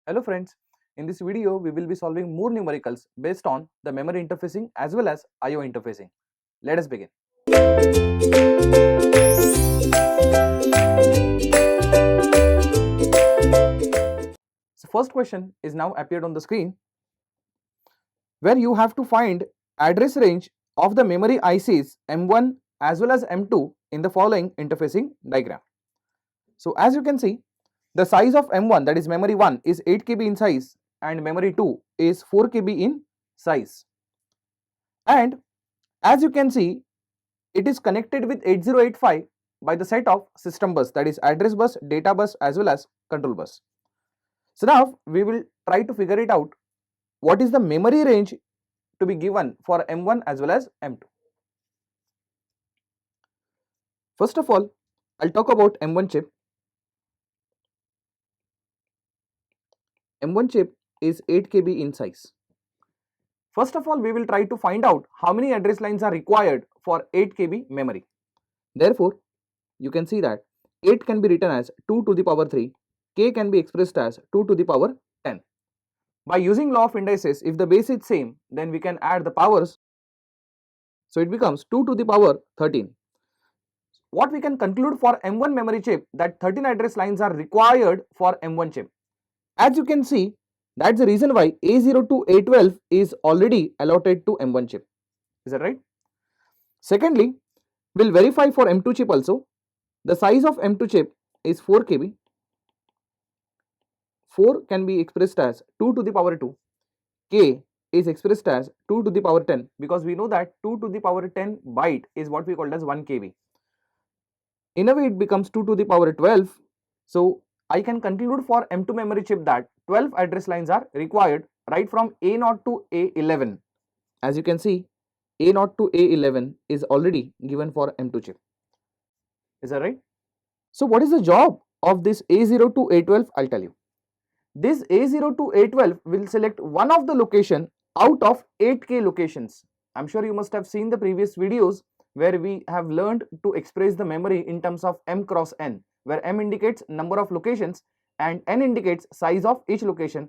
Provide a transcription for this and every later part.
Hello friends, in this video we will be solving more numericals based on the memory interfacing as well as IO interfacing. Let us begin. So first question is now appeared on the screen where you have to find address range of the memory ICs M1 as well as M2 in the following interfacing diagram. So as you can see, the size of M1, that is memory 1, is 8 KB in size and memory 2 is 4 KB in size. And as you can see, it is connected with 8085 by the set of system bus, that is address bus, data bus as well as control bus. So now we will try to figure it out what is the memory range to be given for M1 as well as M2. First of all, I'll talk about M1 chip. M1 chip is 8 KB in size. First of all, we will try to find out how many address lines are required for 8 KB memory. Therefore, you can see that 8 can be written as 2 to the power 3, k can be expressed as 2 to the power 10. By using law of indices, if the base is same, then we can add the powers. So it becomes 2 to the power 13. What we can conclude for M1 memory chip, that 13 address lines are required for M1 chip. As you can see, that's the reason why A0 to A12 is already allotted to M1 chip. Is that right? Secondly, we'll verify for M2 chip also. The size of M2 chip is 4 KB. 4 can be expressed as 2 to the power 2. K is expressed as 2 to the power 10 because we know that 2 to the power 10 byte is what we called as 1 KB. In a way, it becomes 2 to the power 12. So I can conclude for M2 memory chip that 12 address lines are required right from A0 to A11. As you can see, A0 to A11 is already given for M2 chip. Is that right? So what is the job of this A0 to A12? I'll tell you. This A0 to A12 will select one of the location out of 8K locations. I'm sure you must have seen the previous videos where we have learned to express the memory in terms of M cross N, where M indicates number of locations and N indicates size of each location.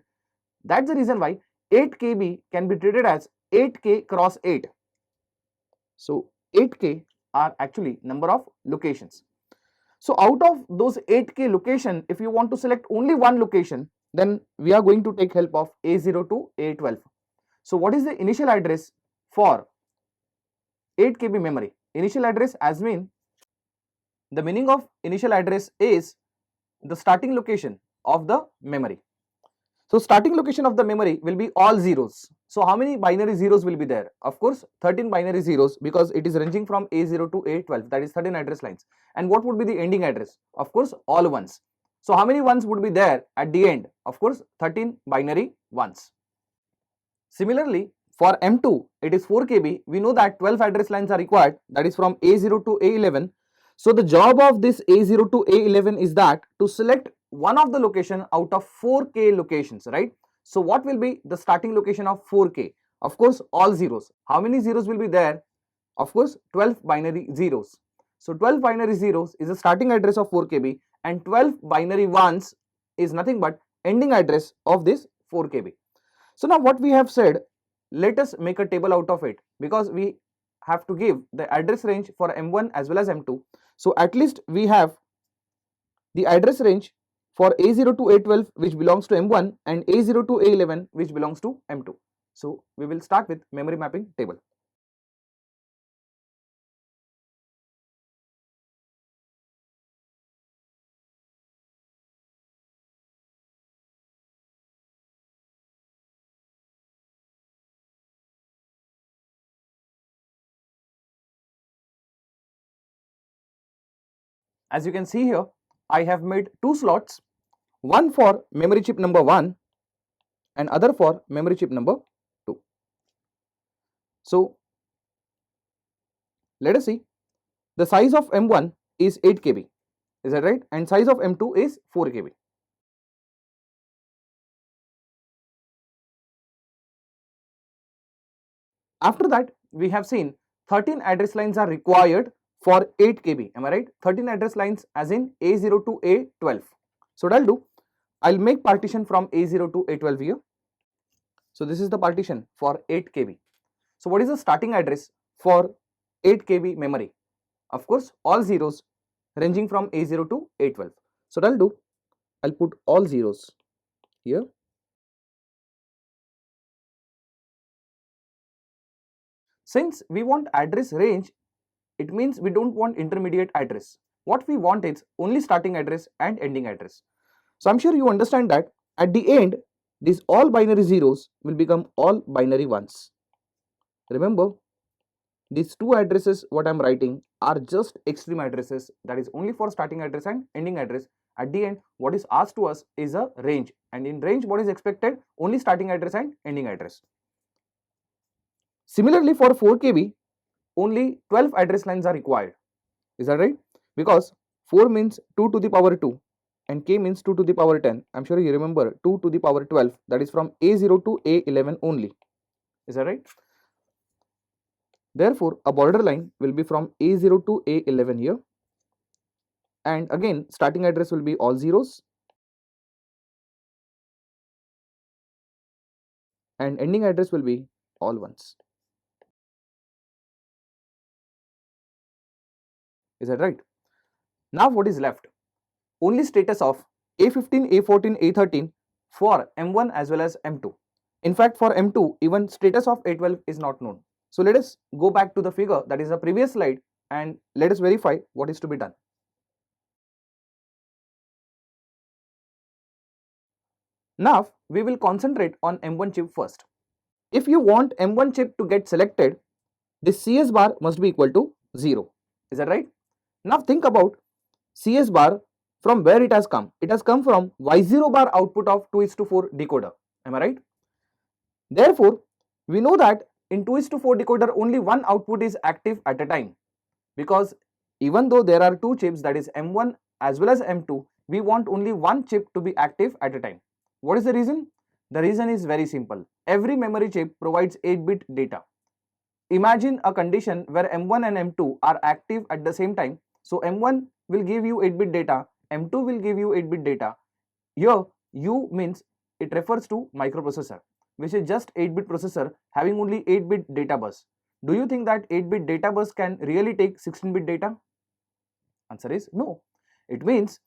That's the reason why 8 KB can be treated as 8K cross 8. So 8K are actually number of locations. So out of those 8K location, if you want to select only one location, then we are going to take help of A0 to A12. So what is the initial address for 8 KB memory? Initial address as mean, the meaning of initial address is the starting location of the memory. So starting location of the memory will be all zeros. So how many binary zeros will be there? Of course 13 binary zeros because it is ranging from A0 to A12, that is 13 address lines. And what would be the ending address? Of course all ones. So how many ones would be there at the end? Of course 13 binary ones. Similarly, for M2 it is 4 KB. We know that 12 address lines are required, that is from A0 to A11. So the job of this A0 to A11 is that to select one of the location out of 4K locations, right? So what will be the starting location of 4K? Of course all zeros. How many zeros will be there? Of course 12 binary zeros. So 12 binary zeros is the starting address of 4 KB and 12 binary ones is nothing but ending address of this 4 KB. So now what we have said, let us make a table out of it because we have to give the address range for M1 as well as M2. So at least we have the address range for A0 to A12 which belongs to M1 and A0 to A11 which belongs to M2. So we will start with memory mapping table. As you can see here, I have made two slots, one for memory chip number 1 and other for memory chip number 2. So let us see, the size of M1 is 8 KB, is that right? And size of M2 is 4 KB. After that, we have seen 13 address lines are required for 8 KB. Am I right? 13 address lines as in A0 to A12. So what I'll do, I'll make partition from A0 to A12 here. So this is the partition for 8 KB. So what is the starting address for 8 KB memory? Of course, all zeros ranging from A0 to A12. So what I'll do, I'll put all zeros here. Since we want address range, it means we don't want intermediate address. What we want is only starting address and ending address. So I'm sure you understand that at the end, these all binary zeros will become all binary ones. Remember, these two addresses what I'm writing are just extreme addresses, that is only for starting address and ending address. At the end, what is asked to us is a range, and in range what is expected? Only starting address and ending address. Similarly, for 4 KB, only 12 address lines are required. Is that right? Because 4 means 2 to the power 2 and K means 2 to the power 10. I'm sure you remember 2 to the power 12, that is from A0 to A11 only. Is that right? Therefore, a borderline will be from A0 to A11 here. And again, starting address will be all zeros and ending address will be all ones. Is that right? Now what is left? Only status of A15, A14, A13 for M1 as well as M2. In fact, for M2, even status of A12 is not known. So let us go back to the figure, that is the previous slide, and let us verify what is to be done. Now we will concentrate on M1 chip first. If you want M1 chip to get selected, this CS bar must be equal to 0. Is that right? Now think about CS bar, from where it has come. It has come from Y0 bar output of 2:4 decoder. Am I right? Therefore, we know that in 2:4 decoder only one output is active at a time, because even though there are two chips, that is M1 as well as M2, we want only one chip to be active at a time. What is the reason? The reason is very simple. Every memory chip provides 8-bit data. Imagine a condition where M1 and M2 are active at the same time. So M1 will give you 8-bit data, M2 will give you 8-bit data. Here U means it refers to microprocessor, which is just 8-bit processor having only 8-bit data bus. Do you think that 8-bit data bus can really take 16-bit data? Answer is no. It means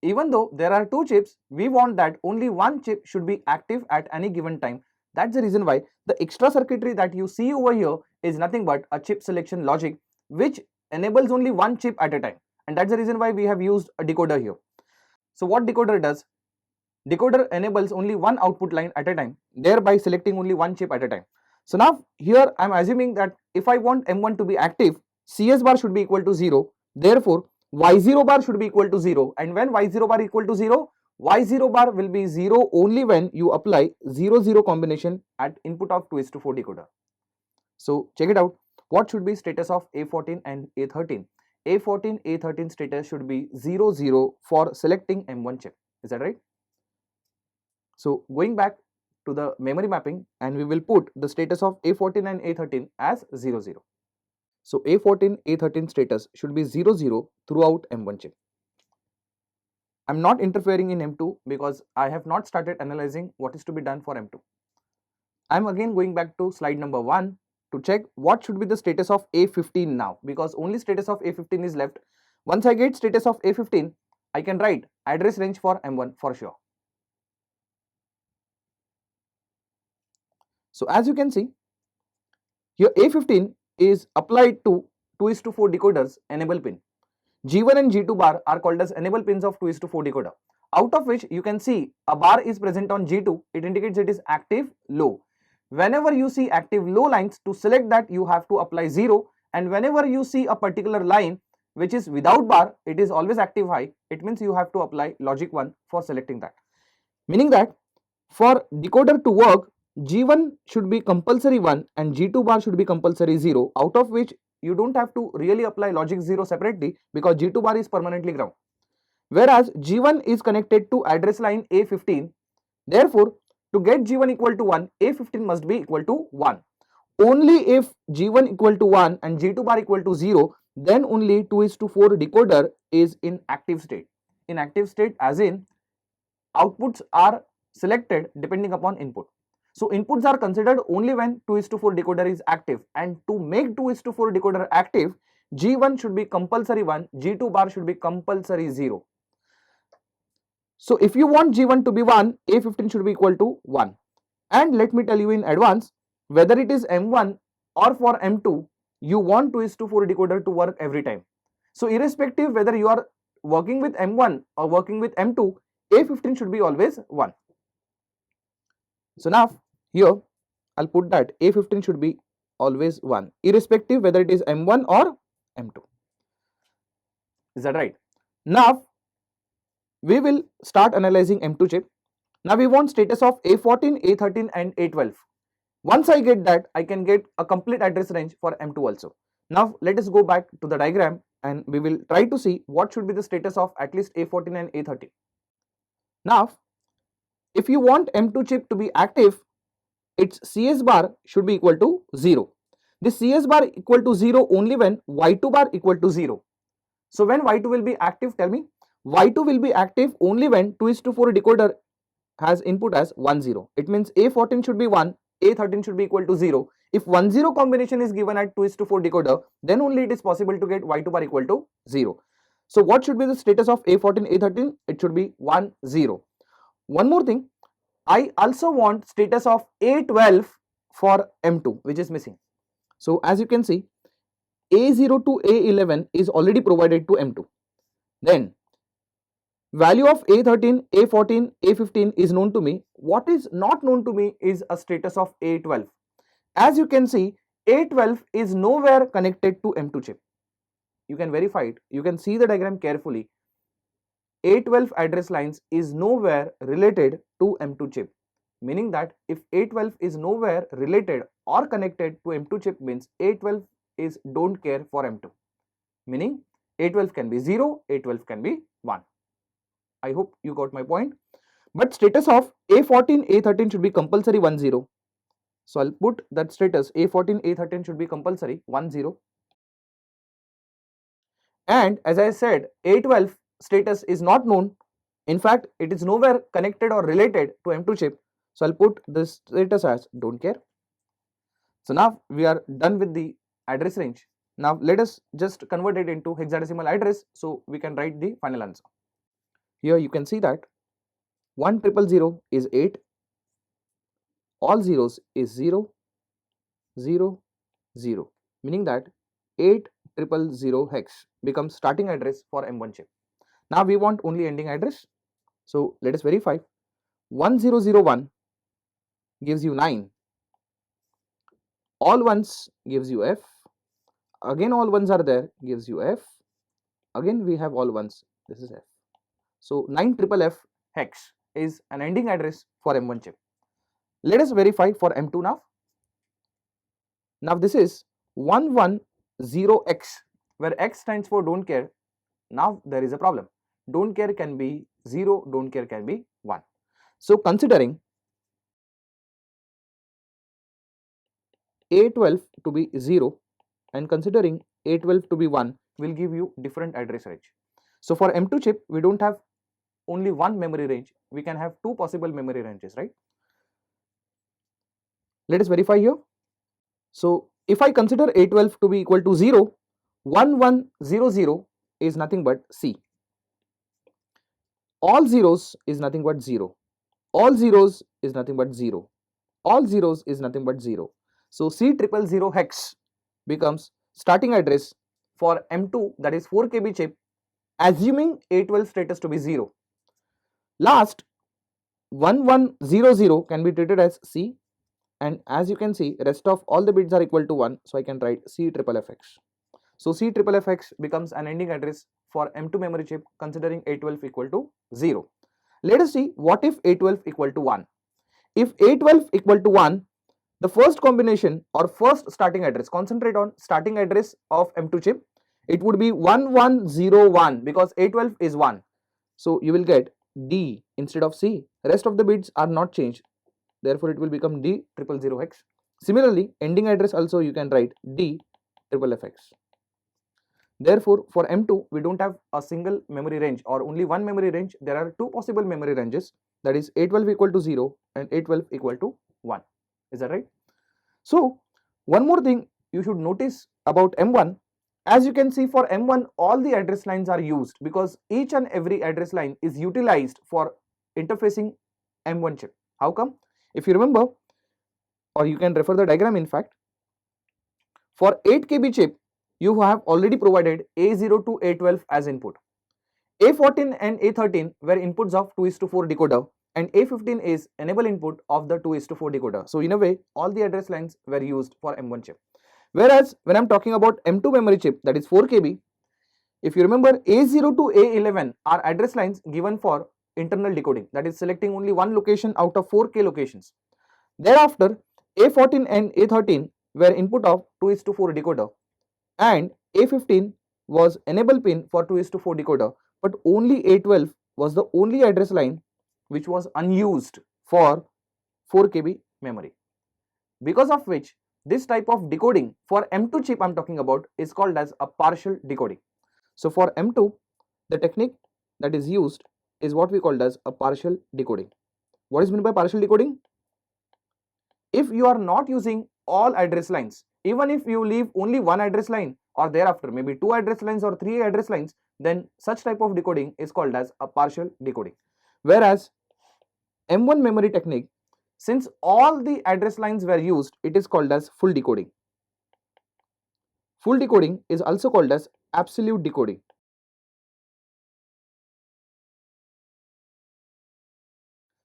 even though there are two chips, we want that only one chip should be active at any given time. That's the reason why the extra circuitry that you see over here is nothing but a chip selection logic which enables only one chip at a time, and that's the reason why we have used a decoder here. So what decoder does? Decoder enables only one output line at a time, thereby selecting only one chip at a time. So now here I am assuming that if I want M1 to be active, CS bar should be equal to 0. Therefore, Y0 bar should be equal to 0, and when Y0 bar equal to 0, Y0 bar will be 0 only when you apply 0-0 combination at input of 2:4 decoder. So check it out. What should be status of A14 and A13? A14, A13 status should be 0-0 for selecting M1 chip. Is that right? So going back to the memory mapping, and we will put the status of A14 and A13 as 0-0. So A14, A13 status should be 0-0 throughout M1 chip. I am not interfering in M2 because I have not started analyzing what is to be done for M2. I am again going back to slide number 1 to check what should be the status of A15 now, because only status of A15 is left. Once I get status of A15, I can write address range for M1 for sure. So as you can see, here A15 is applied to 2:4 decoders enable pin. G1 and G2 bar are called as enable pins of 2:4 decoder, out of which you can see a bar is present on G2. It indicates it is active low. Whenever you see active low lines, to select that you have to apply 0, and whenever you see a particular line which is without bar, it is always active high, it means you have to apply logic 1 for selecting that. Meaning that for decoder to work, G1 should be compulsory 1 and G2 bar should be compulsory 0, out of which you don't have to really apply logic 0 separately because G2 bar is permanently ground. Whereas G1 is connected to address line A15, therefore to get G1 equal to 1, A15 must be equal to 1. Only if G1 equal to 1 and G2 bar equal to 0, then only 2:4 decoder is in active state. In active state as in outputs are selected depending upon input. So inputs are considered only when 2:4 decoder is active, and to make 2:4 decoder active, G1 should be compulsory 1, G2 bar should be compulsory 0. So if you want G1 to be 1, A15 should be equal to 1. And let me tell you in advance, whether it is M1 or for M2, you want 2:4 decoder to work every time. So irrespective whether you are working with M1 or working with M2, A15 should be always 1. So now here I'll put that A15 should be always 1, irrespective whether it is M1 or M2. Is that right? Now we will start analyzing M2 chip. Now we want status of A14, A13 and A12. Once I get that, I can get a complete address range for M2 also. Now let us go back to the diagram and we will try to see what should be the status of at least A14 and A13. Now if you want M2 chip to be active, its CS bar should be equal to 0. This CS bar equal to 0 only when Y2 bar equal to 0. So when Y2 will be active, tell me? Y2 will be active only when 2:4 decoder has input as 1 0. It means A14 should be 1, A13 should be equal to 0. If 1 0 combination is given at 2:4 decoder, then only it is possible to get Y2 bar equal to 0. So what should be the status of A14, A13? It should be 1 0. One more thing, I also want status of A12 for M2, which is missing. So as you can see, A0 to A11 is already provided to M2. Then value of A13, A14, A15 is known to me. What is not known to me is a status of A12. As you can see, A12 is nowhere connected to M2 chip. You can verify it. You can see the diagram carefully. A12 address lines is nowhere related to M2 chip, meaning that if A12 is nowhere related or connected to M2 chip, means A12 is don't care for M2, meaning A12 can be 0, A12 can be 1. I hope you got my point. But status of A14, A13 should be compulsory 1 0. So I'll put that status A14, A13 should be compulsory 1 0. And as I said, A12 status is not known. In fact, it is nowhere connected or related to M2 chip. So I'll put this status as don't care. So now we are done with the address range. Now let us just convert it into hexadecimal address so we can write the final answer. Here you can see that 1,000 is 8, all zeros is 0, 0, 0, meaning that 8,000 hex becomes starting address for M1 chip. Now we want only ending address. So let us verify. 1001 gives you 9. All ones gives you F. Again all ones are there, gives you F. Again we have all ones, this is F. So 9FFF hex is an ending address for M1 chip. Let us verify for M2 now. Now this is 110X, where X stands for don't care. Now there is a problem. Don't care can be 0, don't care can be 1. So considering A12 to be 0 and considering A12 to be 1 will give you different address range. So for M2 chip, we don't have only one memory range. We can have two possible memory ranges, right? Let us verify here. So if I consider A12 to be equal to 0, 1100 is nothing but C. All zeros is nothing but 0. All zeros is nothing but 0. All zeros is nothing but 0. So C000 hex becomes starting address for M2, that is 4 KB chip, assuming A12 status to be 0. Last 1100 can be treated as C, and as you can see, rest of all the bits are equal to 1, so I can write C/FFX. So C/FFX becomes an ending address for M2 memory chip considering A12 equal to 0. Let us see what if A12 equal to 1. If A12 equal to 1, the first combination or first starting address, concentrate on starting address of M2 chip, it would be 1101 because A12 is 1. So you will get D instead of C. Rest of the bits are not changed. Therefore, it will become D/000X. Similarly, ending address also you can write D/FFX. Therefore, for M2, we don't have a single memory range or only one memory range. There are two possible memory ranges, that is A12 equal to 0 and A12 equal to 1. Is that right? So, one more thing you should notice about M1, as you can see for M1, all the address lines are used because each and every address line is utilized for interfacing M1 chip. How come? If you remember, or you can refer the diagram in fact, for 8 KB chip, you have already provided A0 to A12 as input. A14 and A13 were inputs of 2:4 decoder and A15 is enable input of the 2:4 decoder. So in a way, all the address lines were used for M1 chip. Whereas when I'm talking about M2 memory chip, that is 4 KB, if you remember, A0 to A11 are address lines given for internal decoding, that is selecting only one location out of 4K locations. Thereafter, A14 and A13 were input of 2:4 decoder and A15 was enable pin for 2:4 decoder, but only A12 was the only address line which was unused for 4 KB memory. Because of which this type of decoding for M2 chip I'm talking about is called as a partial decoding. So for M2, the technique that is used is what we called as a partial decoding. What is meant by partial decoding? If you are not using all address lines, even if you leave only one address line or thereafter maybe two address lines or three address lines, then such type of decoding is called as a partial decoding. Whereas M1 memory technique, since all the address lines were used, it is called as full decoding. Full decoding is also called as absolute decoding.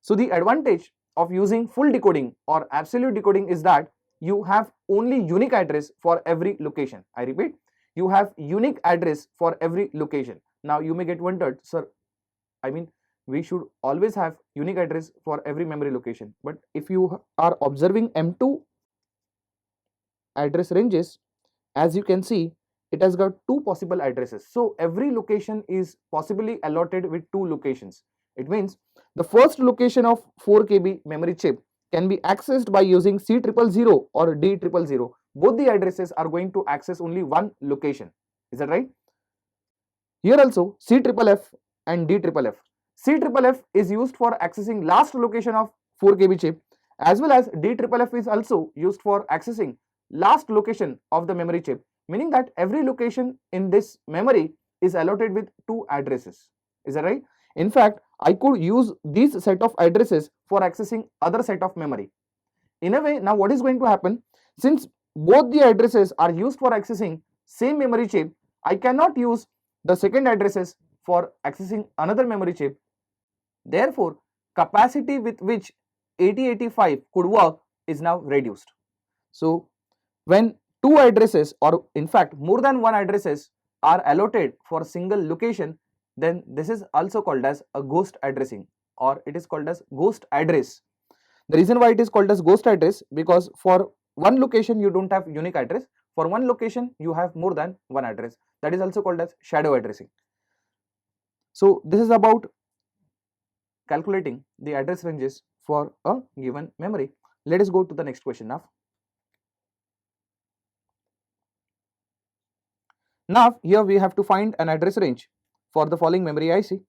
So the advantage of using full decoding or absolute decoding is that you have only unique address for every location. I repeat, you have unique address for every location. Now you may get wondered, sir, I mean, we should always have unique address for every memory location. But if you are observing M2 address ranges, as you can see, it has got two possible addresses. So every location is possibly allotted with two locations. It means the first location of 4 KB memory chip can be accessed by using C000 or D000. Both the addresses are going to access only one location. Is that right? Here also CFFF and DFFF. CFFF is used for accessing last location of 4 KB chip, as well as DFFF is also used for accessing last location of the memory chip, meaning that every location in this memory is allotted with two addresses. Is that right? In fact, I could use this set of addresses for accessing other set of memory. In a way, now what is going to happen? Since both the addresses are used for accessing same memory chip, I cannot use the second addresses for accessing another memory chip. Therefore, capacity with which 8085 could work is now reduced. So when two addresses or in fact more than one addresses are allotted for a single location, then this is also called as a ghost addressing, or it is called as ghost address. The reason why it is called as ghost address, because for one location you don't have unique address, for one location you have more than one address. That is also called as shadow addressing. So this is about calculating the address ranges for a given memory. Let us go to the next question now. Now here we have to find an address range for the following memory IC.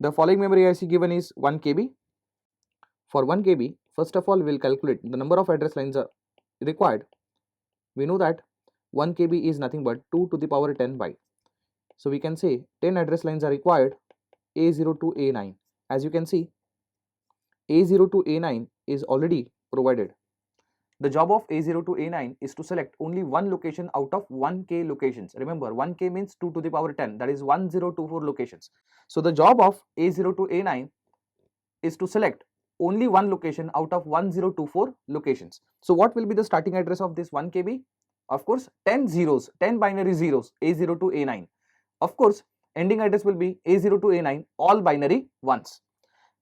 The following memory IC given is 1 KB. For 1 KB, first of all we will calculate the number of address lines are required. We know that 1 KB is nothing but 2 to the power 10 byte. So we can say 10 address lines are required, A0 to A9. As you can see, A0 to A9 is already provided. The job of A0 to A9 is to select only one location out of 1K locations. Remember, 1K means 2 to the power 10, that is 1024 locations. So the job of A0 to A9 is to select only one location out of 1024 locations. So what will be the starting address of this 1 KB? Of course, 10 zeros, 10 binary zeros, A0 to A9. Of course, ending address will be A0 to A9, all binary ones.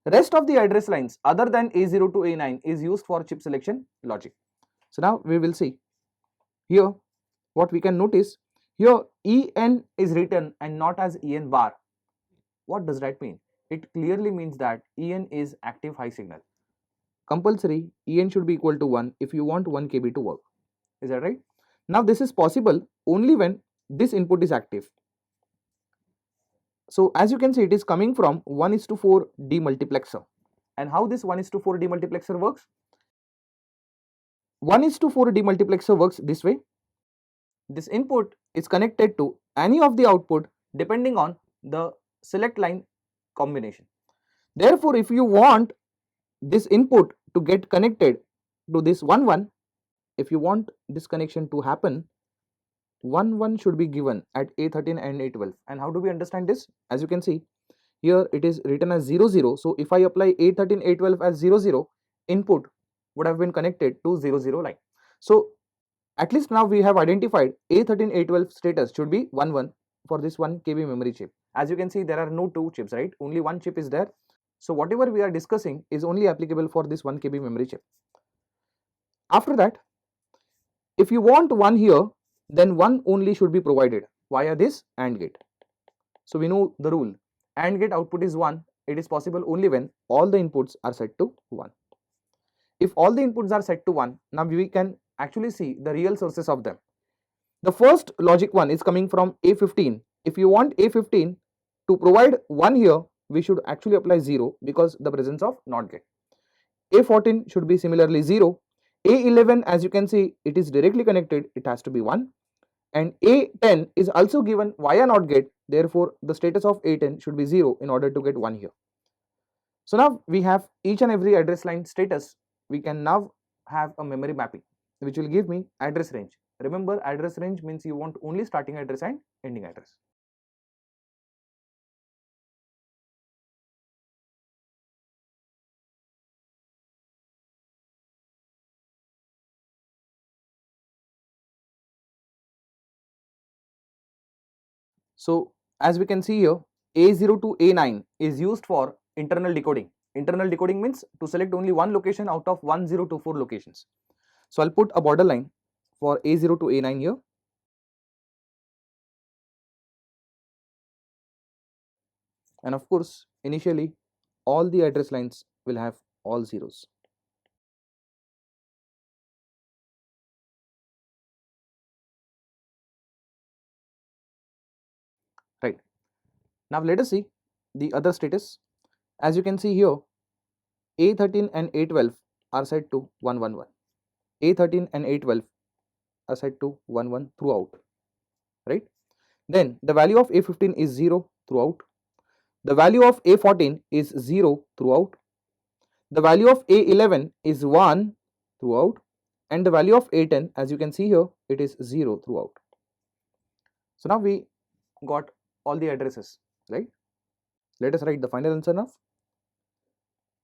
Rest of the address lines other than A0 to A9 is used for chip selection logic. So now we will see here what we can notice. Here EN is written and not as EN bar. What does that mean? It clearly means that EN is active high signal. Compulsory EN should be equal to 1 if you want 1 KB to work. Is that right? Now this is possible only when this input is active. So as you can see, it is coming from 1:4 demultiplexer. And how this 1:4 demultiplexer works? 1:4 demultiplexer works this way. This input is connected to any of the output depending on the select line combination. Therefore, if you want this input to get connected to this 1 1, if you want this connection to happen, 1 1 should be given at A13 and A12. And how do we understand this? As you can see, here it is written as 0 0. So if I apply A13 A12 as 0 0, input would have been connected to 0 0 line. So at least now we have identified A13 A12 status should be 1 1 for this 1 KB memory chip. As you can see, there are no two chips, right? Only one chip is there. So whatever we are discussing is only applicable for this 1 KB memory chip. After that, if you want 1 here, then 1 only should be provided via this AND gate. So we know the rule. AND gate output is 1. It is possible only when all the inputs are set to 1. If all the inputs are set to 1, now we can actually see the real sources of them. The first logic one is coming from A15. If you want A15 to provide 1 here, we should actually apply 0 because the presence of NOT gate. A14 should be similarly 0. A11, as you can see, it is directly connected, it has to be 1. And A10 is also given via NOT gate, therefore the status of A10 should be 0 in order to get 1 here. So now we have each and every address line status. We can now have a memory mapping which will give me address range. Remember, address range means you want only starting address and ending address. So as we can see here, A0 to A9 is used for internal decoding. Internal decoding means to select only one location out of 1024 locations. So I'll put a border line for A0 to A9 here. And of course, initially all the address lines will have all zeros. Right. Now let us see the other status. As you can see here, A13 and A12 are set to 111. A13 and A12 are set to 11 throughout, right? Then the value of A15 is 0 throughout. The value of A14 is 0 throughout. The value of A11 is 1 throughout. And the value of A10, as you can see here, it is 0 throughout. So now we got all the addresses, right? Let us write the final answer now.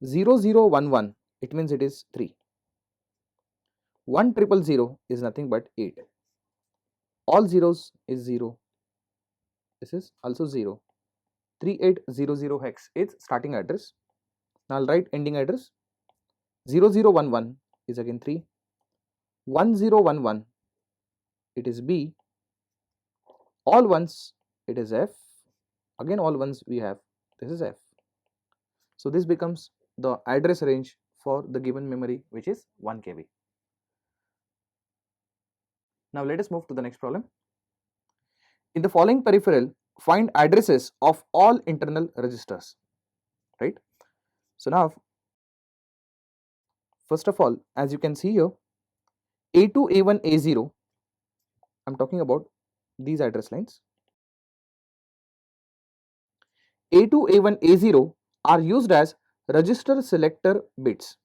0011, it means it is 3. 1000 is nothing but 8. All zeros is 0. This is also 0. 3800 hex is starting address. Now I'll write ending address. 0011 is again 3. 1011, it is B. All ones, it is F. Again all ones we have, this is F. So this becomes the address range for the given memory, which is 1 KB. Now let us move to the next problem. In the following peripheral, find addresses of all internal registers, right? So now, first of all, as you can see here, A2, A1, A0, I'm talking about these address lines. A2, A1, A0 are used as register selector bits.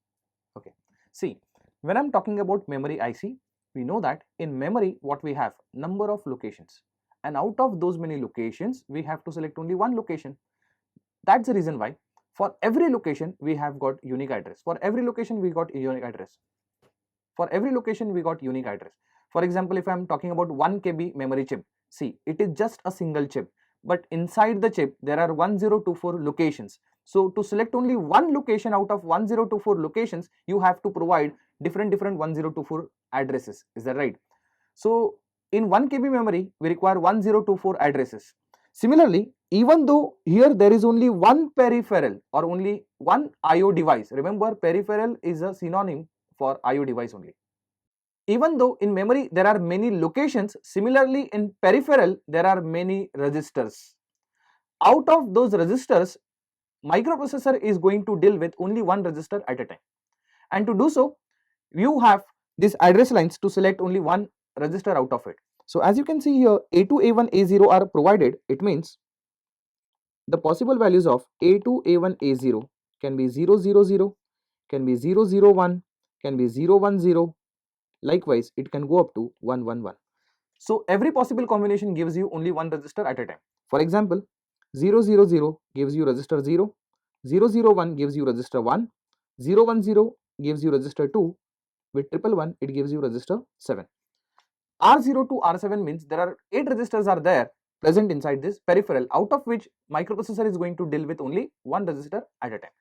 Okay, see, when I'm talking about memory IC, we know that in memory what we have, number of locations, and out of those many locations we have to select only one location. That's the reason why for every location we have got unique address. For every location we got unique address. For every location we got unique address. For example, if I'm talking about 1 KB memory chip, see, it is just a single chip, but inside the chip there are 1024 locations. So to select only one location out of 1024 locations, you have to provide different 1024 addresses. Is that right? So in 1 KB memory, we require 1024 addresses. Similarly, even though here there is only one peripheral or only one IO device, remember peripheral is a synonym for IO device only. Even though in memory there are many locations, similarly in peripheral there are many registers. Out of those registers, microprocessor is going to deal with only one register at a time. And to do so, you have these address lines to select only one register out of it. So as you can see here, A2, A1, A0 are provided. It means the possible values of A2, A1, A0 can be 0, 0, 0, can be 0, 0, 1, can be 0, 1, 0. Likewise, it can go up to 1, 1, 1. So every possible combination gives you only one register at a time. For example, 0, 0, 0 gives you register 0, 0, 0, 1 gives you register 1, 0, 1, 0 gives you register 2, with 111 it gives you register 7. R0 to R7 means there are 8 registers are there present inside this peripheral, out of which microprocessor is going to deal with only one register at a time.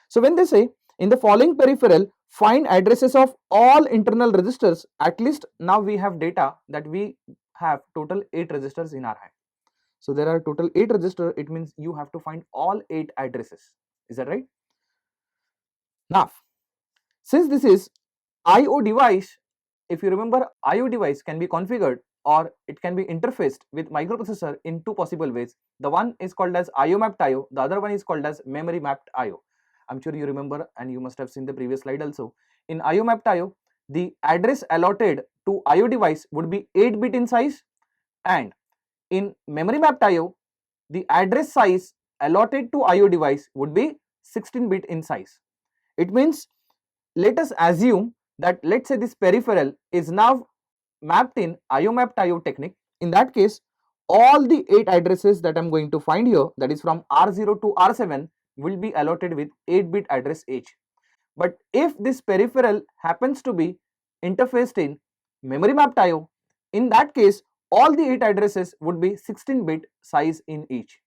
So when they say in the following peripheral find addresses of all internal registers, at least now we have data that we have total 8 registers in our hand. So there are total 8 registers, it means you have to find all 8 addresses. Is that right? Now, since this is IO device, if you remember, IO device can be configured or it can be interfaced with microprocessor in two possible ways. The one is called as IO mapped IO, the other one is called as memory mapped IO. I'm sure you remember and you must have seen the previous slide also. In IO mapped IO, the address allotted to IO device would be 8-bit in size, and in memory mapped IO, the address size allotted to IO device would be 16-bit in size. It means, let us assume that let's say this peripheral is now mapped in IO mapped IO technique. In that case, all the 8 addresses that I'm going to find here, that is from R0 to R7, will be allotted with 8-bit address each. But if this peripheral happens to be interfaced in memory mapped IO, in that case all the 8 addresses would be 16-bit size in each.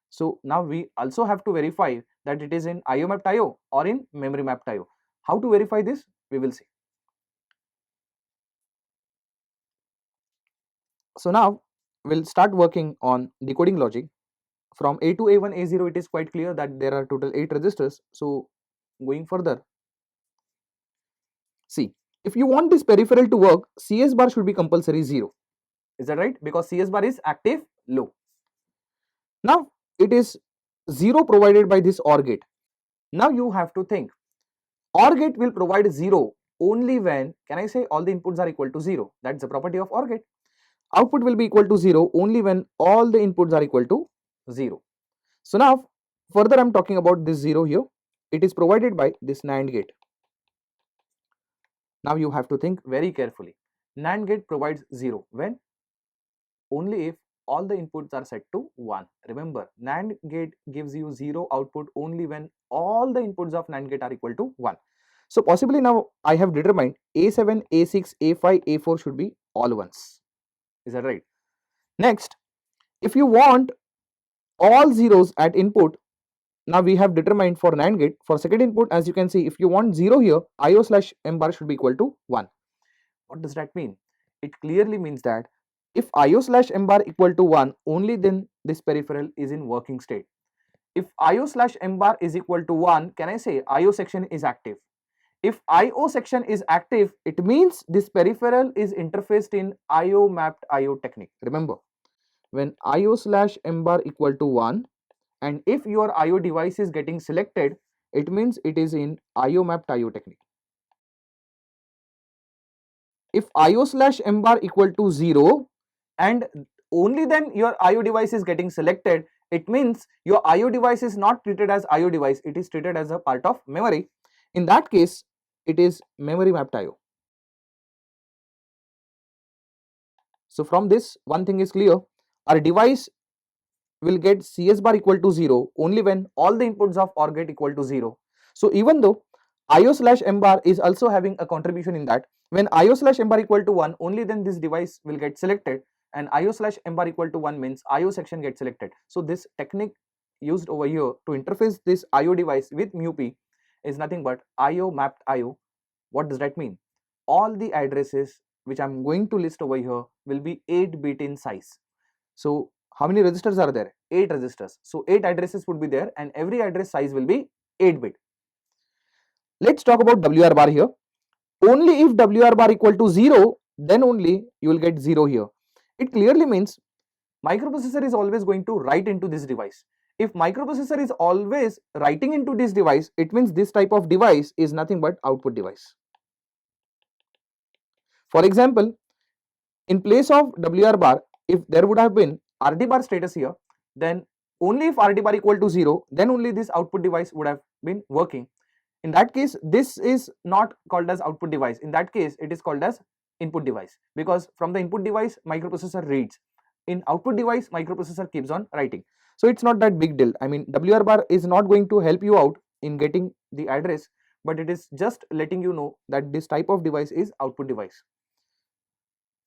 So now we also have to verify that it is in IO mapped IO or in memory mapped IO. How to verify this? We will see. So now we'll start working on decoding logic. From A2, A1, A0, it is quite clear that there are total 8 registers. So going further, see, if you want this peripheral to work, CS bar should be compulsory 0. Is that right? Because CS bar is active low. Now it is 0 provided by this OR gate. Now you have to think, OR gate will provide 0 only when, can I say, all the inputs are equal to 0. That's the property of OR gate. Output will be equal to 0 only when all the inputs are equal to 0. So now further I'm talking about this 0 here. It is provided by this NAND gate. Now you have to think very carefully. NAND gate provides 0 when? Only if all the inputs are set to 1. Remember, NAND gate gives you 0 output only when all the inputs of NAND gate are equal to 1. So possibly now I have determined A7, A6, A5, A4 should be all ones. Is that right? Next, if you want all zeros at input, now we have determined for NAND gate, for second input, as you can see, if you want 0 here, IO/M bar should be equal to 1. What does that mean? It clearly means that if IO/M bar equal to 1, only then this peripheral is in working state. If IO/M bar is equal to 1, can I say IO section is active? If IO section is active, it means this peripheral is interfaced in IO mapped IO technique. Remember, when IO/M bar equal to 1, and if your IO device is getting selected, it means it is in IO mapped IO technique. If IO/M bar equal to 0 and only then your IO device is getting selected, it means your IO device is not treated as IO device, it is treated as a part of memory. In that case, it is memory mapped IO. So from this, one thing is clear, our device will get CS bar equal to 0 only when all the inputs of OR gate equal to 0. So even though IO/M bar is also having a contribution in that, when IO/M bar equal to 1, only then this device will get selected, and IO/M bar equal to 1 means IO section gets selected. So this technique used over here to interface this IO device with MUPI is nothing but IO mapped IO. What does that mean? All the addresses which I'm going to list over here will be 8-bit in size. So how many registers are there? 8 registers. So 8 addresses would be there, and every address size will be 8-bit. Let's talk about WR bar here. only if WR bar equal to 0, then only you will get 0 here. It clearly means microprocessor is always going to write into this device. If microprocessor is always writing into this device, it means this type of device is nothing but output device. For example, in place of WR bar, if there would have been RD bar status here, then only if RD bar equal to 0, then only this output device would have been working. In that case, this is not called as output device. In that case, it is called as input device, because from the input device, microprocessor reads. In output device, microprocessor keeps on writing. So it's not that big deal. I mean, WR bar is not going to help you out in getting the address, but it is just letting you know that this type of device is output device.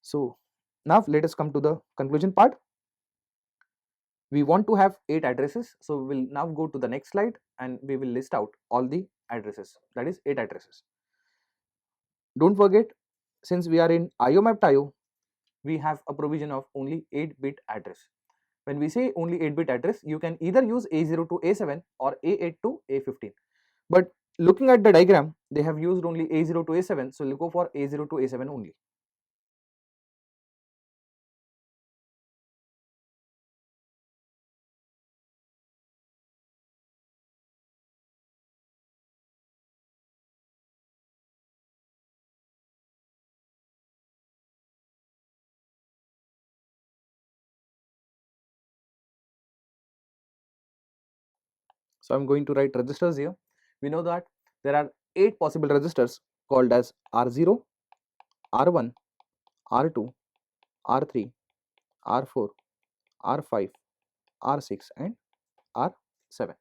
So now let us come to the conclusion part. We want to have 8 addresses, so we will now go to the next slide and we will list out all the addresses, that is 8 addresses. Don't forget, since we are in IO mapped IO, we have a provision of only 8-bit address. When we say only 8-bit address, you can either use A0 to A7 or A8 to A15. But looking at the diagram, they have used only A0 to A7, so we'll go for A0 to A7 only. So I'm going to write registers here. We know that there are 8 possible registers called as R0, R1, R2, R3, R4, R5, R6 and R7.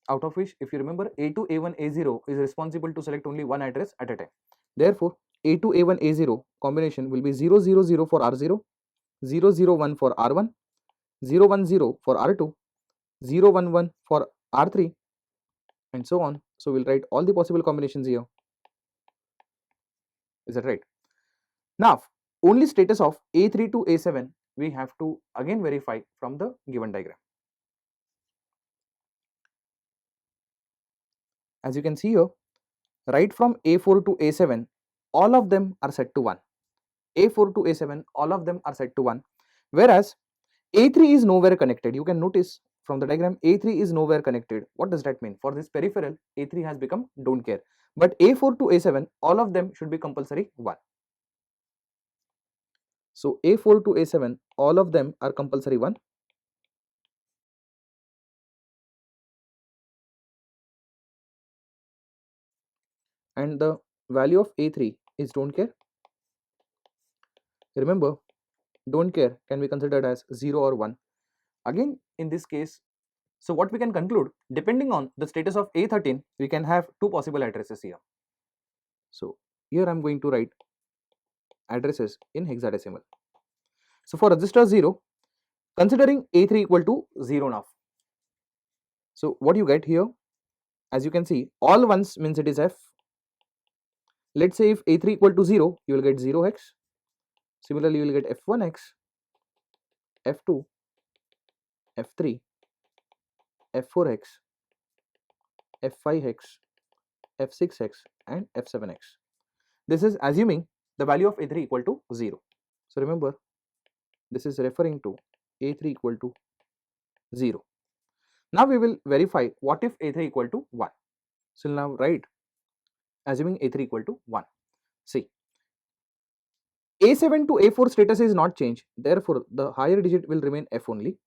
Out of which, if you remember, A2, A1, A0 is responsible to select only one address at a time. Therefore, A2, A1, A0 combination will be 000 for R0, 001 for R1, 010 for R2, 011 for R3 and so on. So we'll write all the possible combinations here. Is that right? Now, only status of A3 to A7 we have to again verify from the given diagram. As you can see here, right from A4 to A7, all of them are set to 1. A4 to A7, all of them are set to 1. Whereas A3 is nowhere connected. You can notice from the diagram, A3 is nowhere connected. What does that mean? For this peripheral, A3 has become don't care. But A4 to A7, all of them should be compulsory 1. So A4 to A7, all of them are compulsory 1. And the value of A3 is don't care. Remember, don't care can be considered as 0 or 1. Again, in this case, so what we can conclude, depending on the status of A13, we can have 2 possible addresses here. So here I am going to write addresses in hexadecimal. So for register 0, considering A3 equal to 0 now. So what you get here, as you can see, all ones means it is F. Let's say if A3 equal to 0, you will get 0 hex. Similarly, you will get F1 hex, F2, F3, F4 hex, F5 hex, F6 hex and F7 hex. This is assuming the value of A3 equal to 0. So remember, this is referring to A3 equal to 0. Now we will verify what if A3 equal to 1. So now write assuming A3 equal to 1. See, A7 to A4 status is not changed. Therefore, the higher digit will remain F only.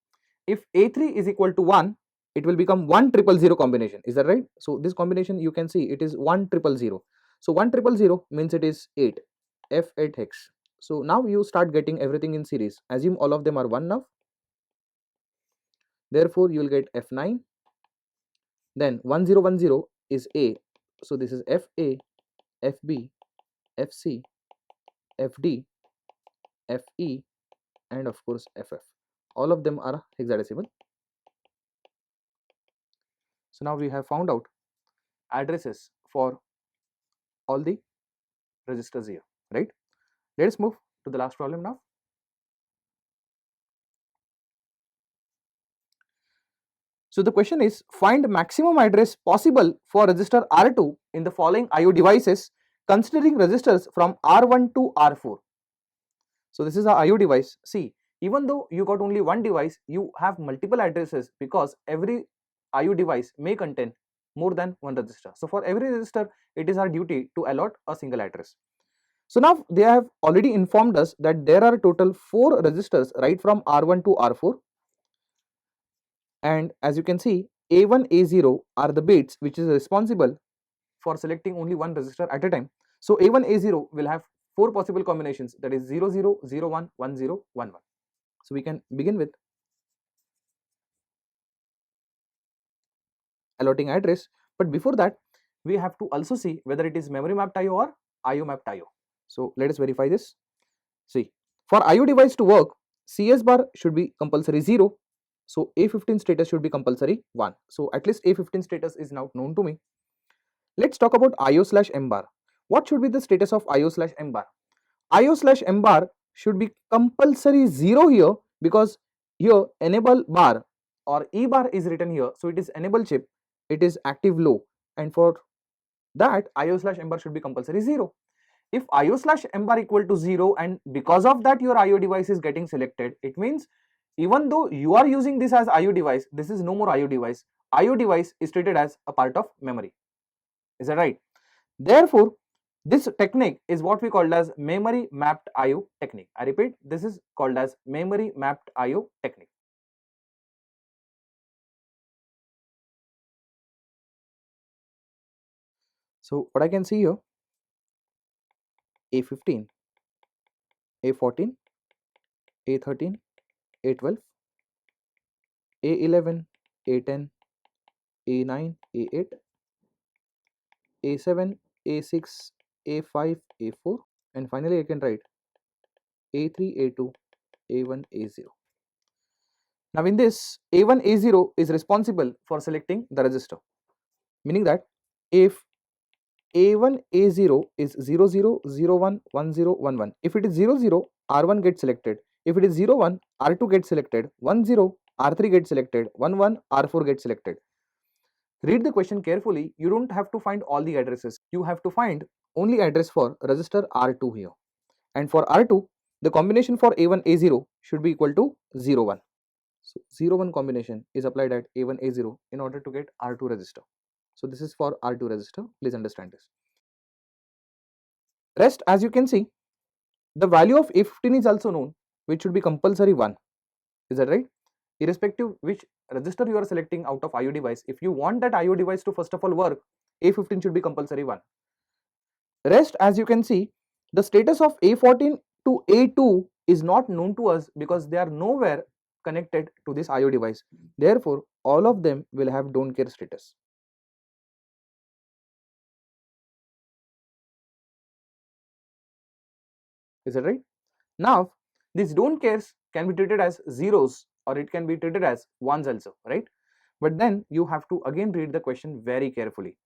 If A3 is equal to 1, it will become 10000 combination. Is that right? So this combination you can see it is 10000. So 10000 means it is 8, F8 hex. So now you start getting everything in series. Assume all of them are 1 now. Therefore, you will get F9. Then 1010 is A. So this is FA, FB, FC, FD, FE and of course FF. All of them are hexadecimal. So now we have found out addresses for all the registers here, right? Let us move to the last problem now. So the question is, find maximum address possible for register R2 in the following IO devices considering registers from R1 to R4. So this is a IO device. See, even though you got only one device, you have multiple addresses because every IO device may contain more than one register. So for every register, it is our duty to allot a single address. So now they have already informed us that there are total 4 registers right from R1 to R4, and as you can see, A1, A0 are the bits which is responsible for selecting only one register at a time. So A1, A0 will have 4 possible combinations, that is 00, 01, 10, 11. So we can begin with allotting address, but before that we have to also see whether it is memory mapped IO or IO mapped IO. So let us verify this. See, for IO device to work, CS bar should be compulsory 0. So A15 status should be compulsory 1. So at least A15 status is now known to me. Let's talk about IO slash M bar. What should be the status of IO slash M bar? IO slash M bar should be compulsory 0 here, because here enable bar or E bar is written here. So it is enable chip, it is active low, and for that IO slash M bar should be compulsory 0. If IO slash M bar equal to 0 and because of that your IO device is getting selected, it means even though you are using this as IO device, this is no more IO device. IO device is treated as a part of memory. Is that right? Therefore, this technique is what we called as memory mapped IO technique. I repeat, this is called as memory mapped IO technique. So what I can see here, A15, A14, A13, A12, A11, A10, A9, A8, A7, A6, A5, A4, and finally I can write A3, A2, A1, A0. Now in this, A1, A0 is responsible for selecting the register, meaning that if A1, A0 is 00, 01, 10, 11, if it is 00, R1 gets selected. If it is 01, R2 gets selected, 10, R3 gets selected, 11, R4 gets selected. Read the question carefully. You don't have to find all the addresses. You have to find only address for register R2 here. And for R2, the combination for A1, A0 should be equal to 01. So 01 combination is applied at A1, A0 in order to get R2 register. So this is for R2 register. Please understand this. Rest, as you can see, the value of A15 is also known, which should be compulsory 1. Is that right? Irrespective which register you are selecting out of IO device, if you want that IO device to first of all work, A15 should be compulsory 1. Rest, as you can see, the status of A14 to A2 is not known to us because they are nowhere connected to this IO device. Therefore, all of them will have don't care status. Is that right? Now, these don't cares can be treated as zeros or it can be treated as ones also, right? But then you have to again read the question very carefully.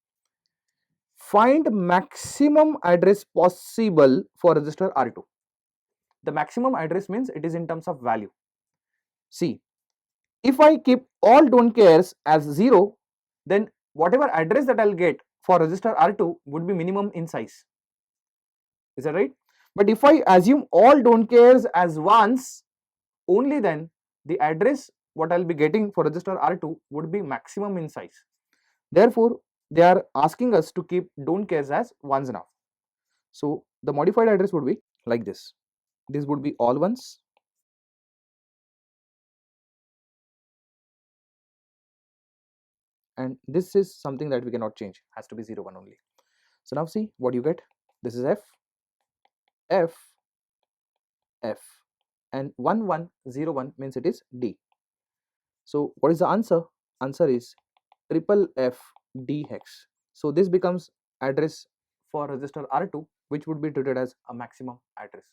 Find maximum address possible for register R2. The maximum address means it is in terms of value. See, if I keep all don't cares as 0, then whatever address that I'll get for register R2 would be minimum in size. Is that right? But if I assume all don't cares as ones, only then the address what I'll be getting for register R2 would be maximum in size. Therefore, they are asking us to keep don't cares as ones now. So the modified address would be like this. This would be all ones. And this is something that we cannot change, has to be 0, 1 only. So now see what you get. This is F, F, F, and 1, 1, 0, 1 means it is D. So what is the answer? Answer is triple F D hex. So this becomes address for register R2, which would be treated as a maximum address.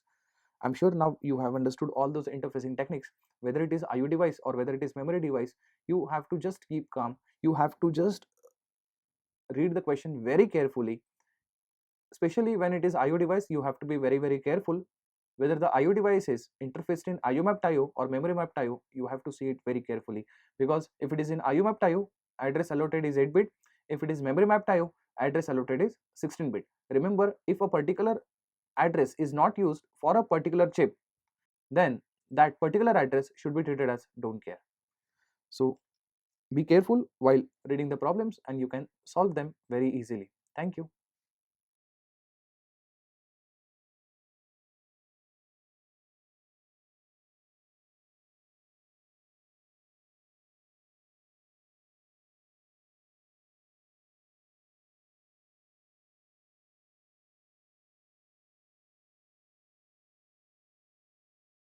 I'm sure now you have understood all those interfacing techniques. Whether it is IO device or whether it is memory device, you have to just keep calm. You have to just read the question very carefully. Especially when it is IO device, you have to be very careful whether the IO device is interfaced in IO mapped IO or memory mapped IO, you have to see it very carefully, because if it is in IO mapped IO, address allotted is 8-bit. If it is memory mapped IO, address allotted is 16-bit. Remember, if a particular address is not used for a particular chip, then that particular address should be treated as don't care. So be careful while reading the problems and you can solve them very easily. Thank you.